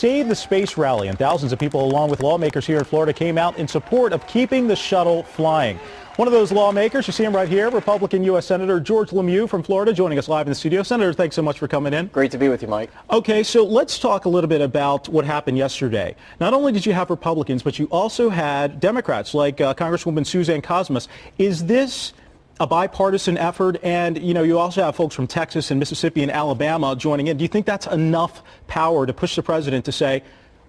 Save the Space rally, and thousands of people, along with lawmakers here in Florida, came out in support of keeping the shuttle flying. One of those lawmakers, you see him right here, Republican U.S. Senator George LeMieux from Florida, joining us live in the studio. Senator, thanks so much for coming in. Great to be with you, Mike. Okay, so let's talk a little bit about what happened yesterday. Not only did you have Republicans, but you also had Democrats like Congresswoman Suzanne Cosmas. Is this a bipartisan effort? And, you also have folks from Texas and Mississippi and Alabama joining in. Do you think that's enough power to push the president to say,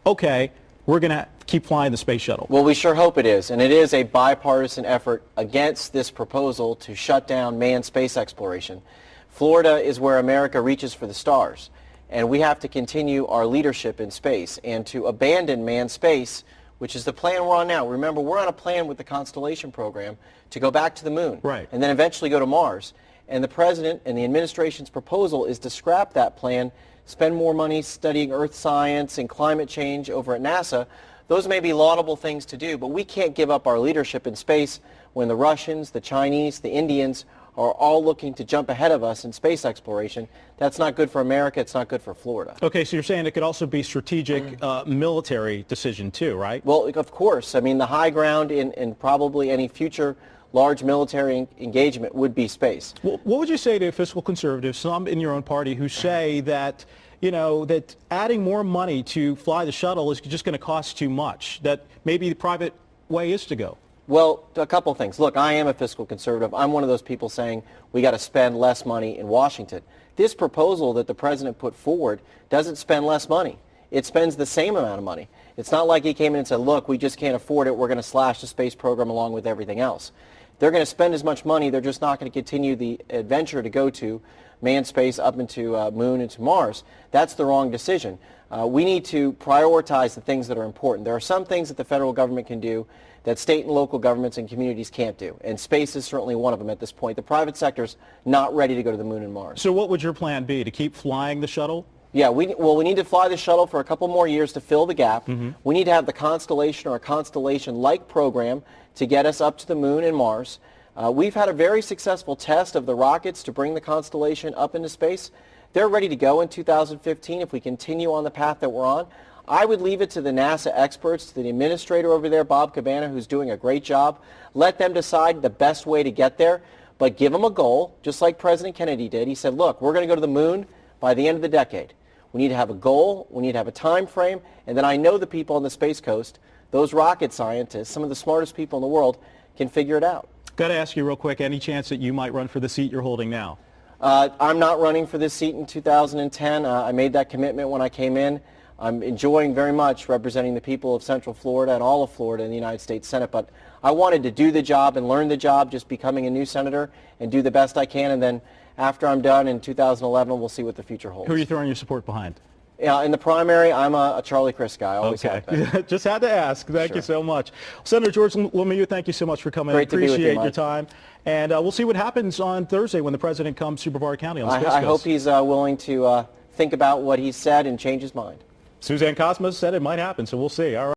okay, we're going to keep flying the space shuttle? Well, we sure hope it is. And it is a bipartisan effort against this proposal to shut down manned space exploration. Florida is where America reaches for the stars. And we have to continue our leadership in space. And to abandon manned space, which is the plan we're on now. Remember, we're on a plan with the Constellation program to go back to the moon. Right. And then eventually go to Mars. And the president and the administration's proposal is to scrap that plan, spend more money studying earth science and climate change over at NASA. Those may be laudable things to do, but we can't give up our leadership in space when the Russians, the Chinese, the Indians are all looking to jump ahead of us in space exploration. That's not good for America. It's not good for Florida. Okay, so you're saying it could also be strategic military decision too, right? Well, of course. I mean, the high ground in probably any future large military engagement would be space. Well, what would you say to fiscal conservatives, some in your own party, who say that, that adding more money to fly the shuttle is just going to cost too much, that maybe the private way is to go? Well, a couple things. Look, I am a fiscal conservative. I'm one of those people saying we got to spend less money in Washington. This proposal that the president put forward doesn't spend less money. It spends the same amount of money. It's not like he came in and said, look, we just can't afford it. We're going to slash the space program along with everything else. They're going to spend as much money. They're just not going to continue the adventure to go to manned space up into moon and to Mars. That's the wrong decision. We need to prioritize the things that are important. There are some things that the federal government can do that state and local governments and communities can't do. And space is certainly one of them at this point. The private sector's not ready to go to the moon and Mars. So what would your plan be, to keep flying the shuttle? Yeah, we need to fly the shuttle for a couple more years to fill the gap. We need to have the Constellation or a Constellation-like program to get us up to the moon and Mars. We've had a very successful test of the rockets to bring the Constellation up into space. They're ready to go in 2015 if we continue on the path that we're on. I would leave it to the NASA experts, to the administrator over there, Bob Cabana, who's doing a great job. Let them decide the best way to get there, but give them a goal, just like President Kennedy did. He said, look, we're going to go to the moon by the end of the decade. We need to have a goal, we need to have a time frame, and then I know the people on the Space Coast, those rocket scientists, some of the smartest people in the world, can figure it out. Got to ask you real quick, any chance that you might run for the seat you're holding now? I'm not running for this seat in 2010. I made that commitment when I came in. I'm enjoying very much representing the people of Central Florida and all of Florida in the United States Senate, but I wanted to do the job and learn the job, just becoming a new senator, and do the best I can, and then after I'm done in 2011, we'll see what the future holds. Who are you throwing your support behind? Yeah, in the primary, I'm a Charlie Crist guy. I always have been. Just had to ask. Thank you so much. Senator George LeMieux, thank you so much for coming. Great to be with you, Appreciate Mike. your time. And we'll see what happens on Thursday when the president comes to Brevard County on the Space Coast. I hope he's willing to think about what he said and change his mind. Suzanne Cosmas said it might happen, so we'll see. All right.